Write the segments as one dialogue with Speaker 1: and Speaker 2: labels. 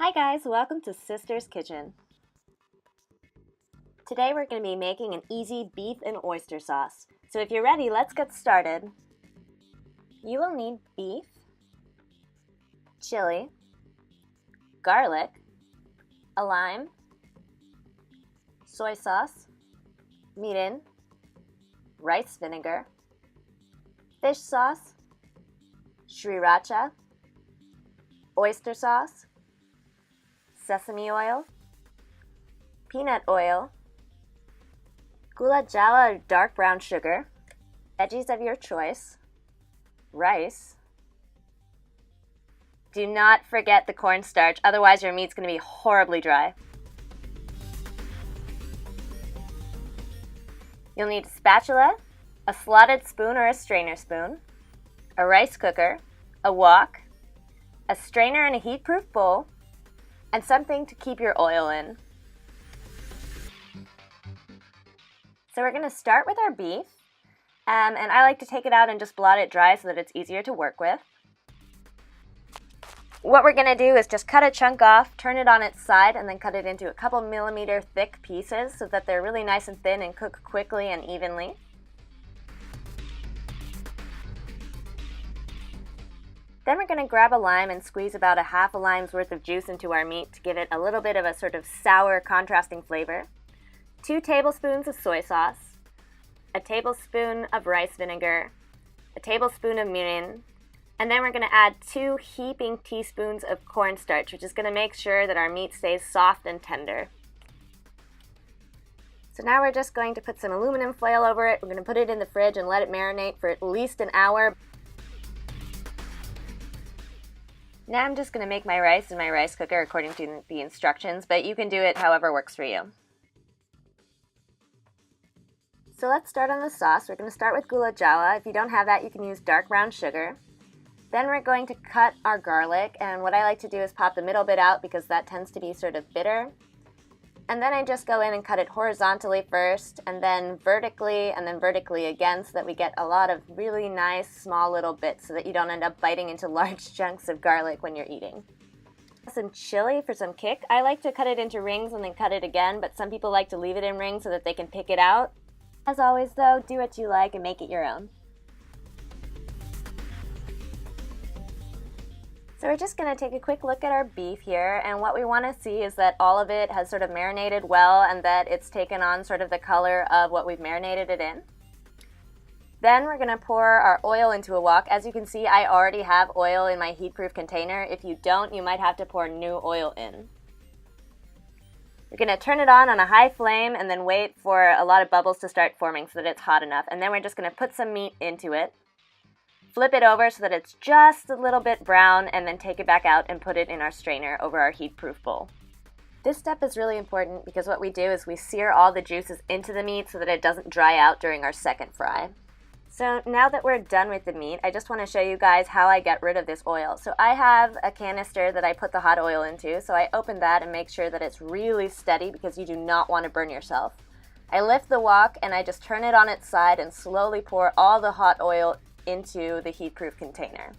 Speaker 1: Hi guys, welcome to Sister's Kitchen. Today we're going to be making an easy beef and oyster sauce. So if you're ready, let's get started. You will need beef, chili, garlic, a lime, soy sauce, mirin, rice vinegar, fish sauce, Sriracha, oyster sauce, sesame oil, peanut oil, Gula Djawa or dark brown sugar, veggies of your choice, rice. Do not forget the cornstarch, otherwise your meat's going to be horribly dry. You'll need a spatula, a slotted spoon or a strainer spoon, a rice cooker, a wok, a strainer and a heat-proof bowl, and something to keep your oil in. So we're going to start with our beef, and I like to take it out and just blot it dry so that it's easier to work with. What we're going to do is just cut a chunk off, turn it on its side, and then cut it into a couple millimeter thick pieces so that they're really nice and thin and cook quickly and evenly. Then we're going to grab a lime and squeeze about a half a lime's worth of juice into our meat to give it a little bit of a sort of sour, contrasting flavor. 2 tablespoons of soy sauce, a tablespoon of rice vinegar, a tablespoon of mirin, and then we're going to add 2 heaping teaspoons of cornstarch, which is going to make sure that our meat stays soft and tender. So now we're just going to put some aluminum foil over it. We're going to put it in the fridge and let it marinate for at least an hour. Now I'm just going to make my rice in my rice cooker according to the instructions, but you can do it however works for you. So let's start on the sauce. We're going to start with Gula Djawa. If you don't have that, you can use dark brown sugar. Then we're going to cut our garlic, and what I like to do is pop the middle bit out because that tends to be sort of bitter. And then I just go in and cut it horizontally first, and then vertically again so that we get a lot of really nice small little bits so that you don't end up biting into large chunks of garlic when you're eating. Some chili for some kick. I like to cut it into rings and then cut it again, but some people like to leave it in rings so that they can pick it out. As always though, do what you like and make it your own. So we're just going to take a quick look at our beef here, and what we want to see is that all of it has sort of marinated well and that it's taken on sort of the color of what we've marinated it in. Then we're going to pour our oil into a wok. As you can see, I already have oil in my heat-proof container. If you don't, you might have to pour new oil in. You're going to turn it on a high flame and then wait for a lot of bubbles to start forming so that it's hot enough. And then we're just going to put some meat into it. Flip it over so that it's just a little bit brown, and then take it back out and put it in our strainer over our heat-proof bowl. This step is really important because what we do is we sear all the juices into the meat so that it doesn't dry out during our second fry. So now that we're done with the meat, I just want to show you guys how I get rid of this oil. So I have a canister that I put the hot oil into, so I open that and make sure that it's really steady because you do not want to burn yourself. I lift the wok and I just turn it on its side and slowly pour all the hot oil into the heat-proof container.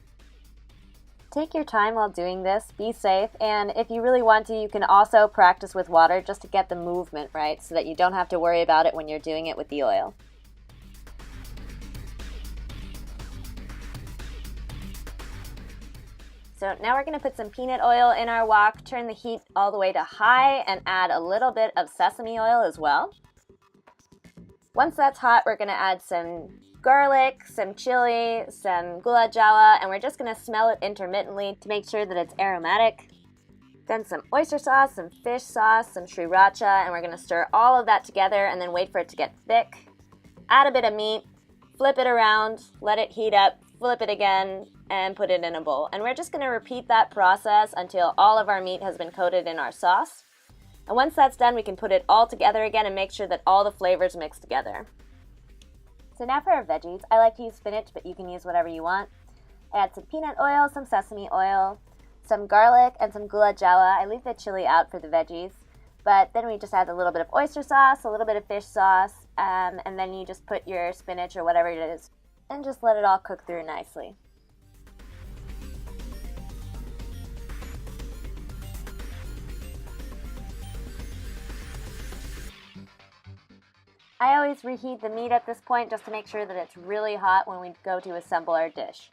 Speaker 1: Take your time while doing this, be safe, and if you really want to, you can also practice with water just to get the movement right so that you don't have to worry about it when you're doing it with the oil. So now we're going to put some peanut oil in our wok, turn the heat all the way to high, and add a little bit of sesame oil as well. Once that's hot, we're going to add some garlic, some chili, some Gula Djawa, and we're just going to smell it intermittently to make sure that it's aromatic. Then some oyster sauce, some fish sauce, some Sriracha, and we're going to stir all of that together and then wait for it to get thick. Add a bit of meat, flip it around, let it heat up, flip it again, and put it in a bowl. And we're just going to repeat that process until all of our meat has been coated in our sauce. And once that's done, we can put it all together again and make sure that all the flavors mix together. So now for our veggies. I like to use spinach, but you can use whatever you want. I add some peanut oil, some sesame oil, some garlic, and some Gula Djawa. I leave the chili out for the veggies. But then we just add a little bit of oyster sauce, a little bit of fish sauce, and then you just put your spinach or whatever it is, and just let it all cook through nicely. I always reheat the meat at this point just to make sure that it's really hot when we go to assemble our dish.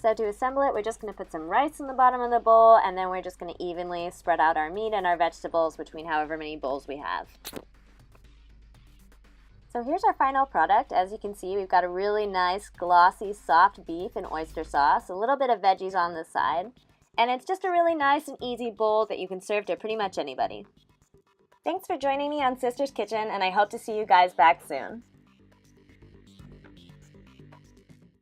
Speaker 1: So to assemble it, we're just going to put some rice in the bottom of the bowl, and then we're just going to evenly spread out our meat and our vegetables between however many bowls we have. So here's our final product. As you can see, we've got a really nice, glossy, soft beef in oyster sauce, a little bit of veggies on the side, and it's just a really nice and easy bowl that you can serve to pretty much anybody. Thanks for joining me on Sister's Kitchen, and I hope to see you guys back soon.